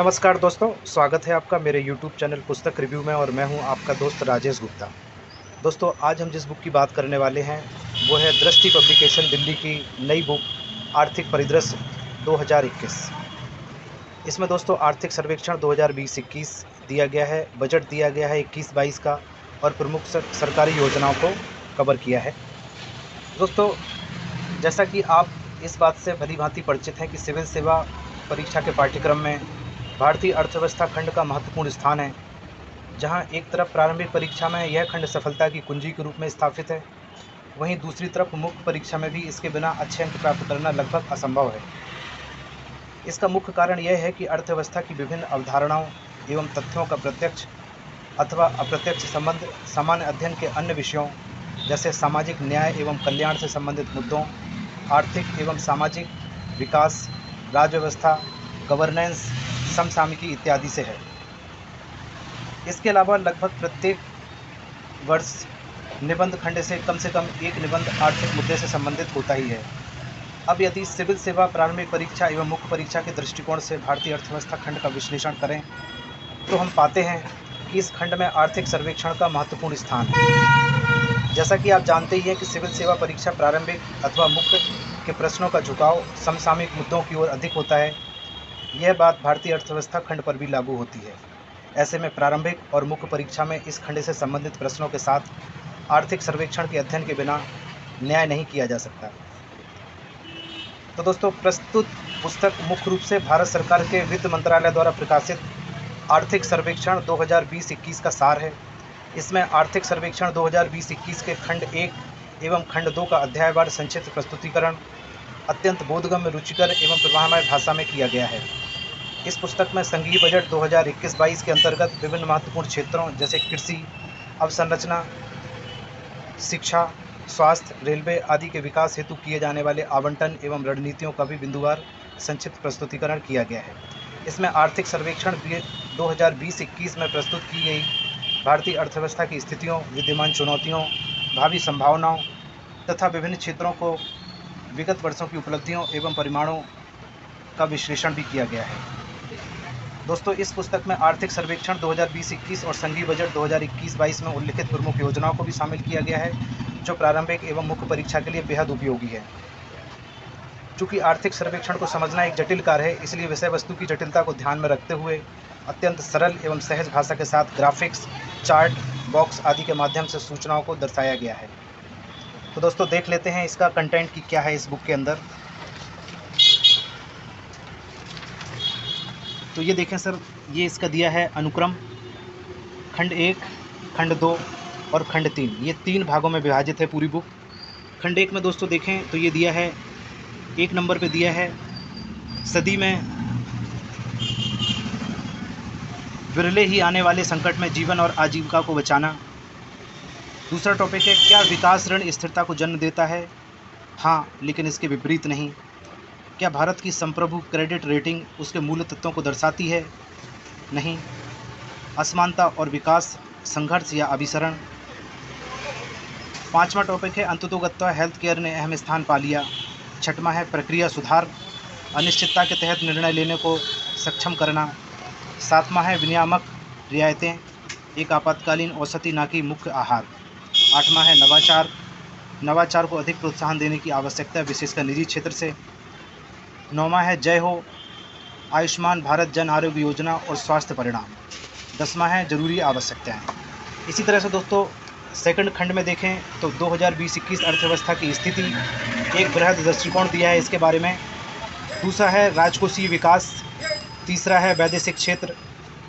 नमस्कार दोस्तों, स्वागत है आपका मेरे YouTube चैनल पुस्तक रिव्यू में और मैं हूं आपका दोस्त राजेश गुप्ता। दोस्तों, आज हम जिस बुक की बात करने वाले हैं वो है दृष्टि पब्लिकेशन दिल्ली की नई बुक आर्थिक परिदृश्य 2021। इसमें दोस्तों आर्थिक सर्वेक्षण 2020-21 दिया गया है, बजट दिया गया है 21-22 का और प्रमुख सरकारी योजनाओं को कवर किया है। दोस्तों, जैसा कि आप इस बात से भली-भांति परिचित हैं कि सिविल सेवा परीक्षा के पाठ्यक्रम में भारतीय अर्थव्यवस्था खंड का महत्वपूर्ण स्थान है, जहां एक तरफ प्रारंभिक परीक्षा में यह खंड सफलता की कुंजी के रूप में स्थापित है, वहीं दूसरी तरफ मुख्य परीक्षा में भी इसके बिना अच्छे अंक प्राप्त करना लगभग असंभव है। इसका मुख्य कारण यह है कि अर्थव्यवस्था की विभिन्न अवधारणाओं एवं तथ्यों का प्रत्यक्ष अथवा अप्रत्यक्ष संबंध सामान्य अध्ययन के अन्य विषयों जैसे सामाजिक न्याय एवं कल्याण से संबंधित मुद्दों, आर्थिक एवं सामाजिक विकास, राज्य व्यवस्था, गवर्नेंस, समसामयिकी इत्यादि से है। इसके अलावा लगभग प्रत्येक वर्ष निबंध खंड से कम एक निबंध आर्थिक मुद्दे से संबंधित होता ही है। अब यदि सिविल सेवा प्रारंभिक परीक्षा एवं मुख्य परीक्षा के दृष्टिकोण से भारतीय अर्थव्यवस्था खंड का विश्लेषण करें तो हम पाते हैं कि इस खंड में आर्थिक सर्वेक्षण का महत्वपूर्ण स्थान है। जैसा कि आप जानते ही हैं कि सिविल सेवा परीक्षा प्रारंभिक अथवा मुख्य के प्रश्नों का झुकाव समसामयिक मुद्दों की ओर अधिक होता है। यह बात भारतीय अर्थव्यवस्था खंड पर भी लागू होती है। ऐसे में प्रारंभिक और मुख्य परीक्षा में इस खंड से संबंधित प्रश्नों के साथ आर्थिक सर्वेक्षण के अध्ययन के बिना न्याय नहीं किया जा सकता। तो दोस्तों, प्रस्तुत पुस्तक मुख्य रूप से भारत सरकार के वित्त मंत्रालय द्वारा प्रकाशित आर्थिक सर्वेक्षण 2020-21 का सार है। इसमें आर्थिक सर्वेक्षण 2020-21 के खंड 1 एवं खंड 2 का अध्यायवार संक्षिप्त प्रस्तुतिकरण अत्यंत बोधगम्य, रुचिकर एवं प्रवाहमय भाषा में किया गया है। इस पुस्तक में संघीय बजट 2021-22 के अंतर्गत विभिन्न महत्वपूर्ण क्षेत्रों जैसे कृषि, अवसंरचना, शिक्षा, स्वास्थ्य, रेलवे आदि के विकास हेतु किए जाने वाले आवंटन एवं रणनीतियों का भी बिंदुवार संक्षिप्त प्रस्तुतिकरण किया गया है। इसमें आर्थिक सर्वेक्षण 2020-21 में प्रस्तुत की गई भारतीय अर्थव्यवस्था की स्थितियों, विद्यमान चुनौतियों, भावी संभावनाओं तथा विभिन्न क्षेत्रों को विगत वर्षों की उपलब्धियों एवं परिणामों का विश्लेषण भी किया गया है। दोस्तों, इस पुस्तक में आर्थिक सर्वेक्षण 2020-21 और संघीय बजट 2021-22 में उल्लिखित प्रमुख योजनाओं को भी शामिल किया गया है, जो प्रारंभिक एवं मुख्य परीक्षा के लिए बेहद उपयोगी है। चूँकि आर्थिक सर्वेक्षण को समझना एक जटिल कार्य है, इसलिए विषय वस्तु की जटिलता को ध्यान में रखते हुए अत्यंत सरल एवं सहज भाषा के साथ ग्राफिक्स, चार्ट, बॉक्स आदि के माध्यम से सूचनाओं को दर्शाया गया है। तो दोस्तों, देख लेते हैं इसका कंटेंट की क्या है इस बुक के अंदर। तो ये देखें सर, ये इसका दिया है अनुक्रम खंड 1, खंड 2 और खंड 3। ये 3 भागों में विभाजित है पूरी बुक। खंड 1 में दोस्तों देखें तो ये दिया है 1 नंबर पे दिया है सदी में विरले ही आने वाले संकट में जीवन और आजीविका को बचाना। दूसरा टॉपिक है क्या विकास ऋण स्थिरता को जन्म देता है? हाँ, लेकिन इसके विपरीत नहीं। क्या भारत की संप्रभु क्रेडिट रेटिंग उसके मूल तत्वों को दर्शाती है? नहीं। असमानता और विकास, संघर्ष या अभिसरण। 5वां टॉपिक है अंततोगत्वा हेल्थ केयर ने अहम स्थान पा लिया। 6वां है प्रक्रिया सुधार, अनिश्चितता के तहत निर्णय लेने को सक्षम करना। 7वां है विनियामक रियायतें, एक आपातकालीन औषधि ना कि मुख्य आहार। 8वां है नवाचार, नवाचार को अधिक प्रोत्साहन देने की आवश्यकता विशेषकर निजी क्षेत्र से। 9वां है जय हो, आयुष्मान भारत जन आरोग्य योजना और स्वास्थ्य परिणाम। 10वां है जरूरी आवश्यकताएं। इसी तरह से दोस्तों सेकंड खंड में देखें तो 2020-21 अर्थव्यवस्था की स्थिति, एक बृहद दृष्टिकोण दिया है इसके बारे में। दूसरा है राजकोषीय विकास। तीसरा है वैदेशिक क्षेत्र।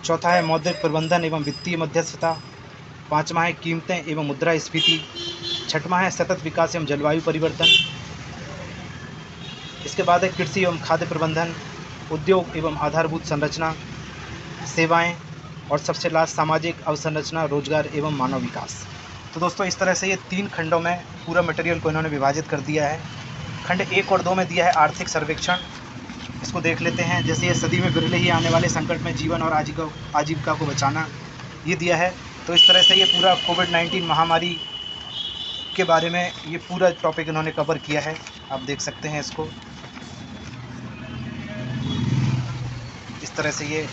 चौथा है मौद्रिक प्रबंधन एवं वित्तीय मध्यस्थता। 5वां है कीमतें एवं मुद्रास्फीति। 6वां है सतत विकास एवं जलवायु परिवर्तन। इसके बाद है कृषि एवं खाद्य प्रबंधन, उद्योग एवं आधारभूत संरचना, सेवाएं और सबसे लास्ट सामाजिक अवसंरचना, रोजगार एवं मानव विकास। तो दोस्तों, इस तरह से ये 3 खंडों में पूरा मटेरियल को इन्होंने विभाजित कर दिया है। खंड 1 और 2 में दिया है आर्थिक सर्वेक्षण, इसको देख लेते हैं। जैसे ये सदी में विरले ही आने वाले संकट में जीवन और आजीविका को बचाना, ये दिया है। तो इस तरह से ये पूरा कोविड-19 महामारी के बारे में ये पूरा टॉपिक इन्होंने कवर किया है। आप देख सकते हैं इसको। इस इस तरह से ये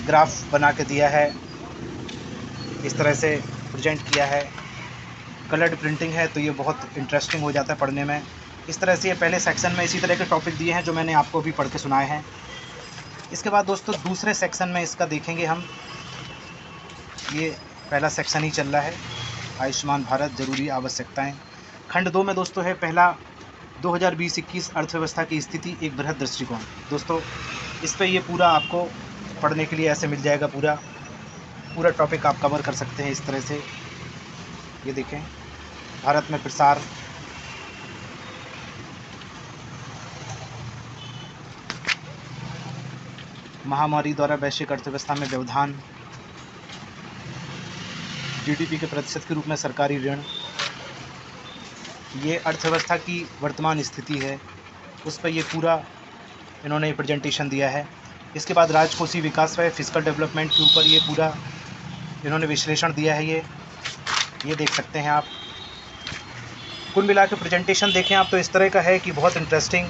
ग्राफ बना के दिया है, इस तरह से प्रेजेंट किया है। कलर्ड प्रिंटिंग है तो ये बहुत इंटरेस्टिंग हो जाता है पढ़ने में। इस तरह से ये पहले सेक्शन में इसी तरह के टॉपिक दिए हैं जो मैंने आपको अभी पढ़ के सुनाए हैं। इसके बाद दोस्तों दूसरे सेक्शन में इसका देखेंगे हम। ये पहला सेक्शन ही चल रहा है, आयुष्मान भारत जरूरी आवश्यकताएं। खंड 2 में दोस्तों है पहला 2020-21 अर्थव्यवस्था की स्थिति एक बृहद दृष्टिकोण। दोस्तों इस पे ये पूरा आपको पढ़ने के लिए ऐसे मिल जाएगा, पूरा टॉपिक आप कवर कर सकते हैं इस तरह से। ये देखें, भारत में प्रसार, महामारी द्वारा वैश्विक अर्थव्यवस्था में व्यवधान, जीडीपी के प्रतिशत के रूप में सरकारी ऋण, ये अर्थव्यवस्था की वर्तमान स्थिति है, उस पर ये पूरा इन्होंने प्रेजेंटेशन दिया है। इसके बाद राजकोषीय विकास व फिजिकल डेवलपमेंट के ऊपर ये पूरा इन्होंने विश्लेषण दिया है। ये देख सकते हैं आप। कुल मिला के प्रेजेंटेशन देखें आप तो इस तरह का है कि बहुत इंटरेस्टिंग,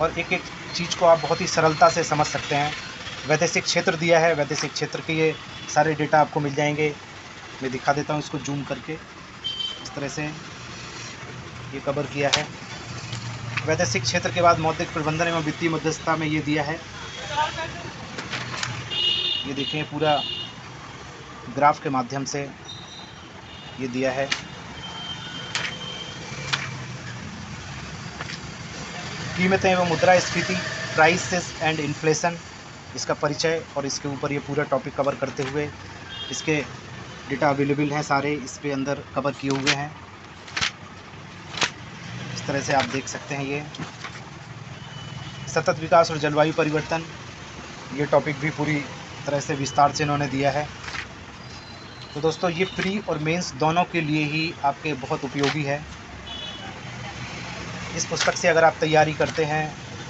और एक एक चीज़ को आप बहुत ही सरलता से समझ सकते हैं। वैदेशिक क्षेत्र दिया है, वैदेशिक क्षेत्र के ये सारे डेटा आपको मिल जाएंगे। मैं दिखा देता हूँ इसको जूम करके। इस तरह से ये कवर किया है। वैदेशिक क्षेत्र के बाद मौद्रिक प्रबंधन एवं वित्तीय मध्यस्थता में ये दिया है। ये देखें, पूरा ग्राफ के माध्यम से ये दिया है। कीमतें एवं मुद्रास्फीति, प्राइसेस एंड इन्फ्लेशन, इसका परिचय, और इसके ऊपर ये पूरा टॉपिक कवर करते हुए इसके डेटा अवेलेबल हैं सारे, इस पे अंदर कवर किए हुए हैं। इस तरह से आप देख सकते हैं। ये सतत विकास और जलवायु परिवर्तन, ये टॉपिक भी पूरी तरह से विस्तार से इन्होंने दिया है। तो दोस्तों ये प्री और मेंस दोनों के लिए ही आपके बहुत उपयोगी है। इस पुस्तक से अगर आप तैयारी करते हैं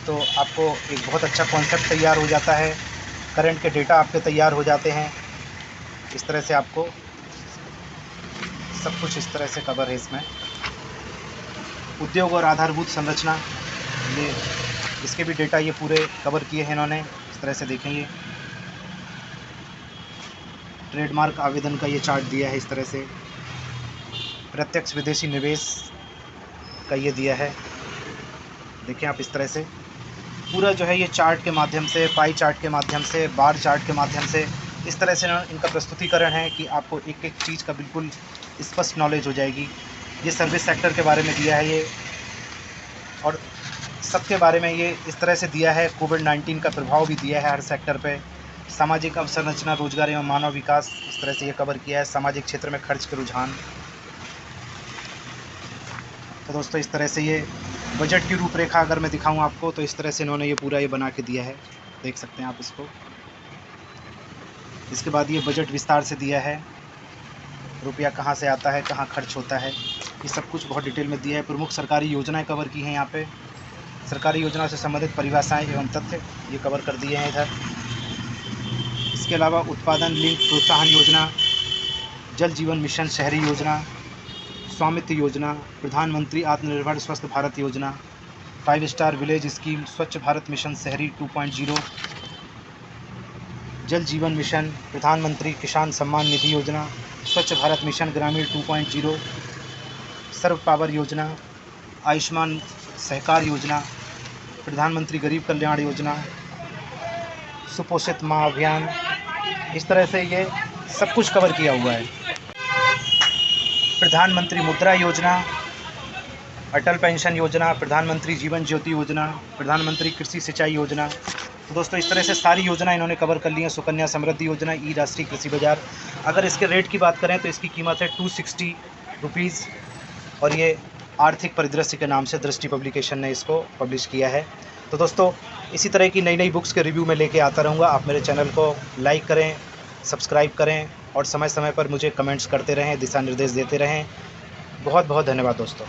तो आपको एक बहुत अच्छा कॉन्सेप्ट तैयार हो जाता है, करंट के डेटा आपके तैयार हो जाते हैं। इस तरह से आपको सब कुछ इस तरह से कवर है इसमें। उद्योग और आधारभूत संरचना, ये इसके भी डेटा ये पूरे कवर किए हैं इन्होंने। इस तरह से देखेंगे, ट्रेडमार्क आवेदन का ये चार्ट दिया है। इस तरह से प्रत्यक्ष विदेशी निवेश का ये दिया है, देखें आप। इस तरह से पूरा जो है ये चार्ट के माध्यम से, पाई चार्ट के माध्यम से, बार चार्ट के माध्यम से, इस तरह से इनका प्रस्तुतिकरण है कि आपको एक एक चीज़ का बिल्कुल स्पष्ट नॉलेज हो जाएगी। ये सर्विस सेक्टर के बारे में दिया है ये, और सबके बारे में ये इस तरह से दिया है। कोविड-19 का प्रभाव भी दिया है हर सेक्टर पे। सामाजिक अवसंरचना, रोजगार एवं मानव विकास, इस तरह से ये कवर किया है। सामाजिक क्षेत्र में खर्च के रुझान। तो दोस्तों इस तरह से ये बजट की रूपरेखा अगर मैं दिखाऊं आपको तो इस तरह से इन्होंने ये पूरा ये बना के दिया है, देख सकते हैं आप इसको। इसके बाद ये बजट विस्तार से दिया है, रुपया कहाँ से आता है, कहाँ खर्च होता है, ये सब कुछ बहुत डिटेल में दिया है। प्रमुख सरकारी योजनाएं कवर की हैं यहाँ पे। सरकारी योजनाओं से संबंधित परिभाषाएं एवं तथ्य ये कवर कर दिए हैं इधर। इसके अलावा उत्पादन लिंक प्रोत्साहन योजना, जल जीवन मिशन शहरी योजना, स्वामित्व योजना, प्रधानमंत्री आत्मनिर्भर स्वस्थ भारत योजना, 5 स्टार विलेज स्कीम, स्वच्छ भारत मिशन शहरी 2.0, जल जीवन मिशन, प्रधानमंत्री किसान सम्मान निधि योजना, स्वच्छ भारत मिशन ग्रामीण 2.0, सर्व पावर योजना, आयुष्मान सहकार योजना, प्रधानमंत्री गरीब कल्याण योजना, सुपोषित माँ अभियान। इस तरह से ये सब कुछ कवर किया हुआ है। प्रधानमंत्री मुद्रा योजना, अटल पेंशन योजना, प्रधानमंत्री जीवन ज्योति योजना, प्रधानमंत्री कृषि सिंचाई योजना। तो दोस्तों इस तरह से सारी योजना इन्होंने कवर कर ली है। सुकन्या समृद्धि योजना, ई राष्ट्रीय कृषि बाजार। अगर इसके रेट की बात करें तो इसकी कीमत है 260 रुपीज़, और ये आर्थिक परिदृश्य के नाम से दृष्टि पब्लिकेशन ने इसको पब्लिश किया है। तो दोस्तों इसी तरह की नई नई बुक्स के रिव्यू में लेके आता रहूँगा। आप मेरे चैनल को लाइक करें, सब्सक्राइब करें, और समय समय पर मुझे कमेंट्स करते रहें, दिशा निर्देश देते रहें। बहुत बहुत धन्यवाद दोस्तों।